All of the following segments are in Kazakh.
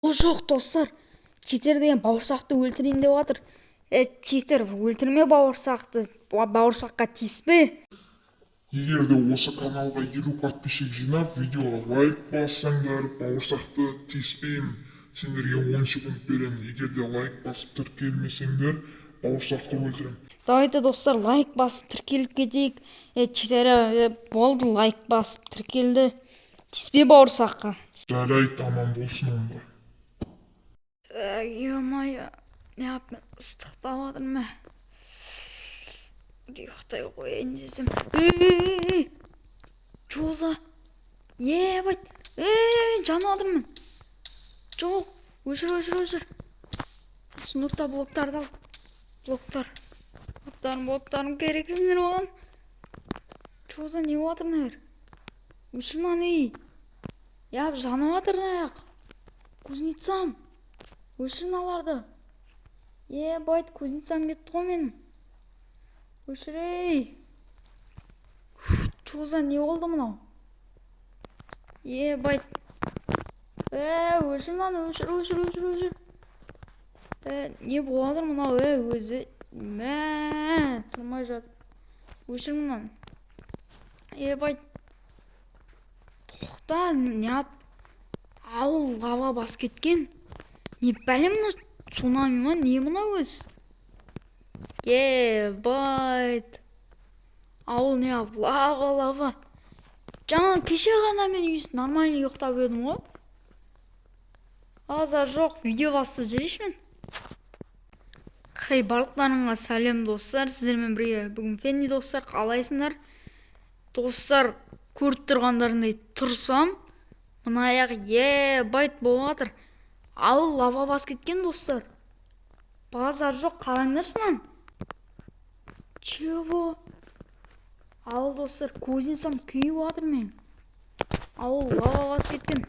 Ол жоқ достар. Читер деген бауырсақты өлтірейін деп жатыр. Читер, өлтірме бауырсақты. Бауырсаққа тиіспе. Егер де осы каналға 50 подписчик жинап, видеоға лайк бассаңдар, бауырсақты тиіспеймін. Сендерге 10 секунд беремін. Егер де лайк басып тіркелмесеңдер, бауырсақты өлтіремін. Давайте достар, лайк басып тіркеліп кетейік. Читер, болды, лайк басып тіркелді. Тиіспе бауырсаққа. Жарайды, аман болсын онда. Ё-моё, не yapayım, ыстықтап жатырмын. Ұйықтай қояйын десем. Чоза. Ебать. Жанып жатырмын. Жоқ, өшір. Сыныпта блоктарды ал. Блоктарым керексіңдер оған. Чоза, не болып жатырмын? Өшір маны. Я жанып жатыр аяқ. Кузнецам. Өшір аларды. Ебать, кузнецам кетті ғой менің. Өшір. Чоза, не болды мынау? Ебать. Өшір маны, өшір. Не болып жатыр мынау, өзі? Тұрмай жатыр. Өшір мынаны. Ебать. Тоқта, не ап? Ауыл лава бас кеткен. Не бәлем мына цунами ма? Не мына өз? Ебать. Ауыл не ап? Лава. Жаңа кеше ғана мен үйсі нормальный ұйықтап едім ғой. Азар жоқ, видео басып жүрейші мен. Хей, барлықтарыңа сәлем достар. Сіздермен бірге бүгін Фенни достар, қалайсыңдар? Достар, көріп тұрғандарындай тұрсам, мына аяқ ебайт болып жатыр. Ауыл лава бас кеткен достар. Базар жоқ, қараңдаршынан. Чего? Ауыл достар, кузнецам күйіп жатыр мен. Ауыл лава бас кеткен.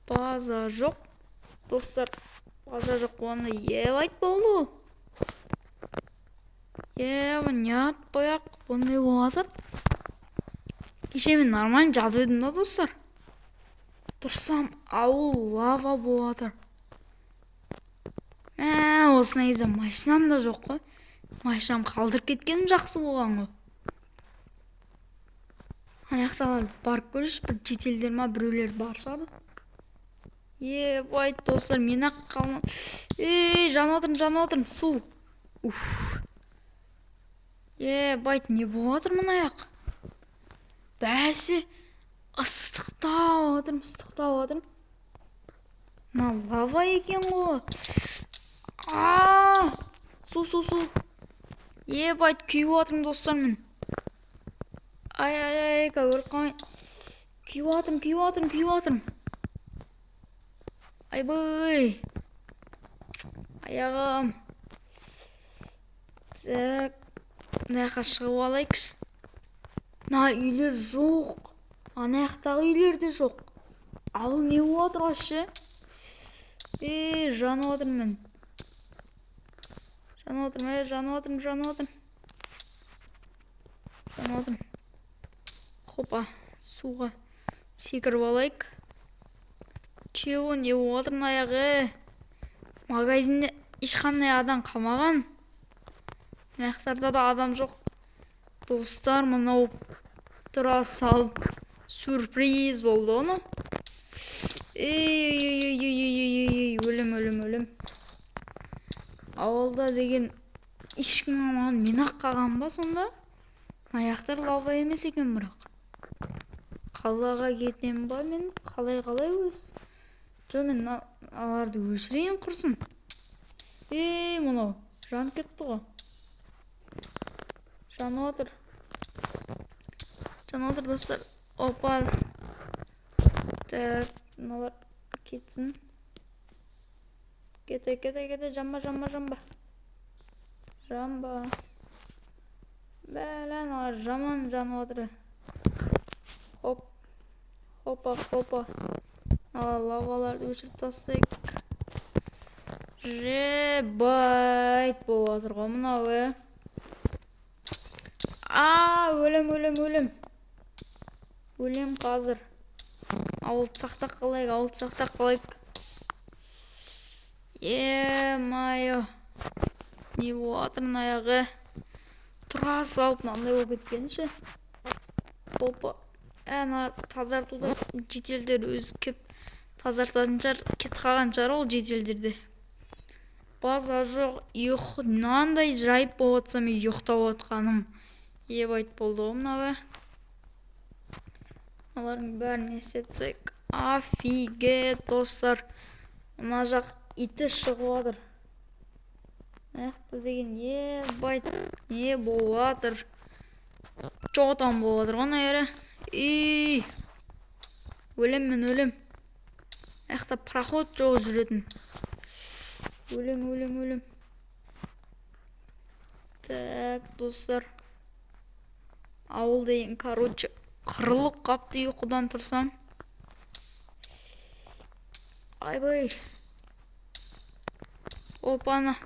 Базар жоқ. Достар, базар жоқ болғанда ебайт болды. Не аппаяқ, ондай болып жатыр. Кеше мен нормально жазып едім да достар. Тұрсам, ауыл лава болып жатыр. Осына кезде машинам да жоқ қой. Машинам қалдырып кеткенім жақсы болған ғой. Аяқталар барып көріш, бір жетелдер ма, біреулер бар шығарды. Ебайт достар, мен ақ қалмам. Жанып отырмын, су. Ебайт, не болып жатыр мына аяқ? Бәсе, ыстықтап отырмын. Мына лава екен ғой. Су. Ебайт, күйіп отырмын достар мен. Ай, көріп қалмайын. Күйіп отырмын. Айбай. Аяғым. Так, мынаяққа шығып алайықшы. Мына үйлер жоқ. Ана жақтағы үйлер де жоқ. Ауыл не болып жатыр ащы? Жанып отырмын. Хопа, суға секіріп алайық. Чего, не болып жатыр мына аяғы? Магазинде ешқандай адам қалмаған. Мына жақтарда да адам жоқ. Достар, мынау тұра салып сюрприз болды оны. Өлім. Ауылда деген ешкім қалмаған, мен ақ қалған ба сонда? Аяқтар лава емес екен бірақ. Қалаға кетем ба мен? Қалай өз? Жо, мен аларды өшірейін құрсын. Мұнау жан кетті ғой. Жанып отыр достар. Опа. Так, мыналар кетсін. Кете, жамба. Бәлән, алар жаман жанып отыр. Хопа. Лаваларды өшіріп тастайық. Байт болып отыр ғой мынау. Өлім. Өлем қазір. ауылды сақтап қалайық. Майо. Не болатыр аяғы? Тұра салып мынандай болып кеткенші. Опа. Ана тазартуда жетелдер өзі кеп тазартатын шығар, кетіп қалған шығар ол жетелдерде. База жоқ, мынандай жайып болып жатсам ұйықтап отқаным. Айт болды ғой мынау. Олардың бәрін есептесек. Офигеть, достар. Мына жақ иті шығып жатыр. Аяқты деген не болып жатыр? Жоғатан болып жатыр ғой ері. Өлем. Аяқта проход жоқ жүретін. Өлем. Так, достар. Ауыл деген, короче, қырылып қапты ұйқыдан тұрсам. Айбай. Опана.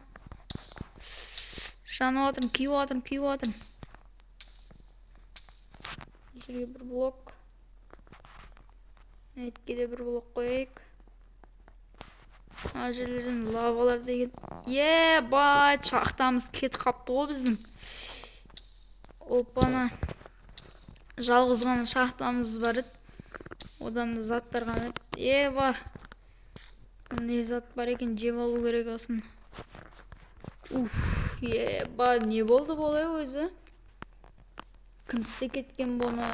Жанып жатырмын, күйіп жатырмын. Жерге бір блок. Әйтке де бір блок қойайық. Ана жерлерден лавалар деген. Шахтамыз кетіп қапты ғой біздің. Опана. Жалғыз ғана шахтамыз бар еді. Одан да заттар ғана еді. Не зат бар екен, жеп алу керек осын. Не болды болай өзі? Кім істеп кеткен бұны?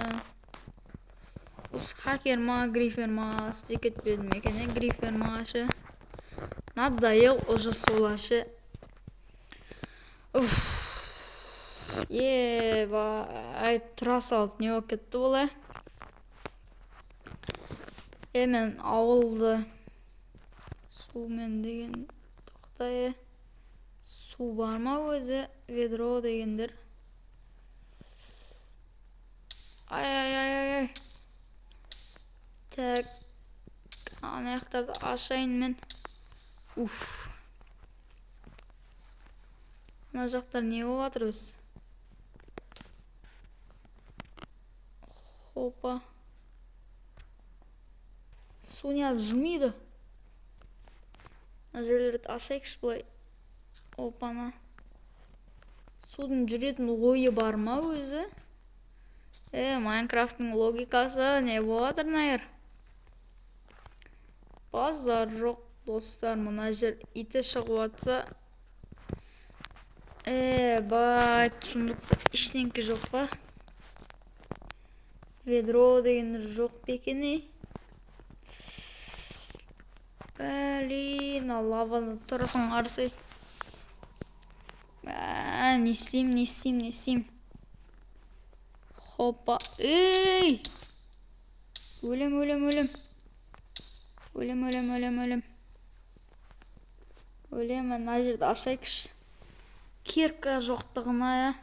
Осы хакер ма, грифер ма? Істеп кетпеді ме екен, грифер ма шы? Надоел уже солашы. Тұра салып не болып кетті болай? Мен ауылды сумен деген тоқтай. Су бар ма өзі? Ведро дегендер. Ай. Так. Ана аяқтарды ашайын мен. Мына жақтар не болып жатыр өз? Опа. Су не жүрмейді. Мына жерлерді ашайықшы бұлай. Опана. Судың жүретін ойы бар ма өзі? Майнкрафттың логикасы не болады найыр? Базар жоқ, достар. Мына жер иті шығып атса. Сундықта іштенкі жоқ па? Ведро дегендер жоқ бекені. Лаваны тұрысын қарсы. Не істейм? Хопа. Өлем. Мына жерді ашайықшы. Кирка жоқтығына.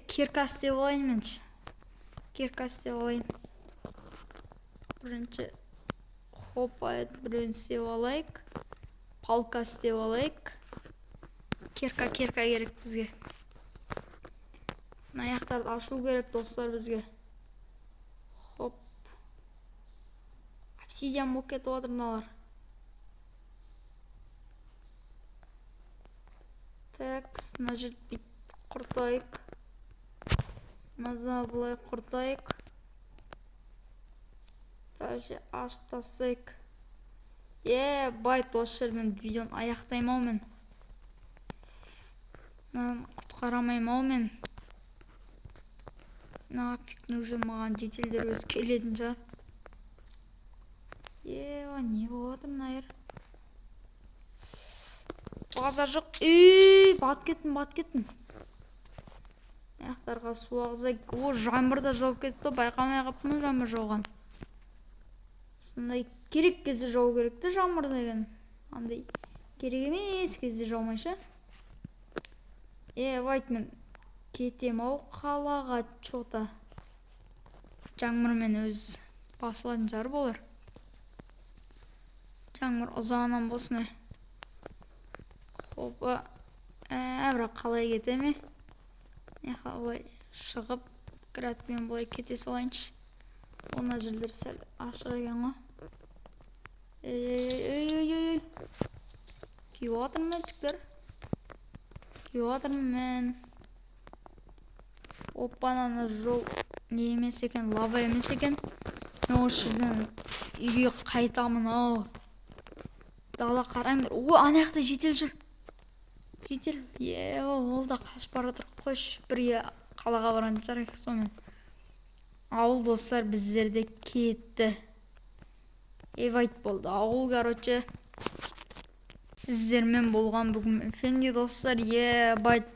Кирка істеп алайын менші. Бірінші. Хопа, біреуін істеп алайық. Палка істеп алайық. Кирка керек бізге. Аяқтарды ашу керек, достар, бізге. Хоп. Обсидиан болып кетіп отыр мыналар. Так, мына жерді бүйтіп құртайық. Мына бұлай құртайық. Даже аштасайық. Осы жерден видеоны аяқтаймын ау мен. Құтқарамайым ау мен. Нафиг уже маған жетелдер өз келетін жар. Не болып жатыр найыр? Базар жоқ. Бат кеттім. Аяқтарға су ағызайық. Жаңбыр да жауып кетті. Байқамай қаппын жаңбыр жауған. Сондай керек кезде жау керекті жаңбыр деген. Андай керек емес кезде жаумайшы. Мен кетем ау қалаға чота. Жаңбырмен өз басылатын жар болар. Жаңбыр ұзағынан болсын. Хопа. Бірақ қалай кетеме? Қалай шығып, градпен бұлай кете салайыншы. Мына жерлер сәл ашық екен ғой. Ей. Күйіп жатырмын мен жігіттер. Күйіп жатырмын мен. Оппан, ана жол не емес екен, лава емес екен. Мен осы жерден үйге қайтамын ау. Дала қараңдар. Ана жақта жетел жүр. Жетел. Ол да қашып бара жатыр. Қойшы, бірге қалаға баратын шығар сонымен. Ауыл достар біздерде кетті. Эвайт болды. Ауыл, короче. Сіздермен болған бүгін Фенди достар. Байт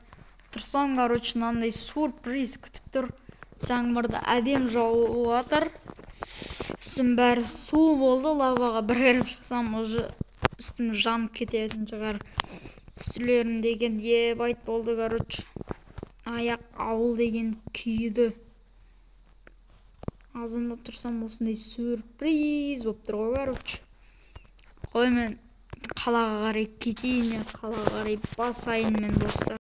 тұрсам, короче, мынандай сюрприз күтіп тұр. Жаңбырда әдем жауып жатыр. Үстім бәрі су болды. Лаваға бір кіріп шықсам, уже үстім жанып кететін шығар. Үстілерім деген байт болды, короче. Аяқ ауыл деген күйді. Азында тұрсам осындай сюрприз болып тұр ғой, короче. Қой, мен қалаға қарай кетейін, қалаға қарай басайын мен достар.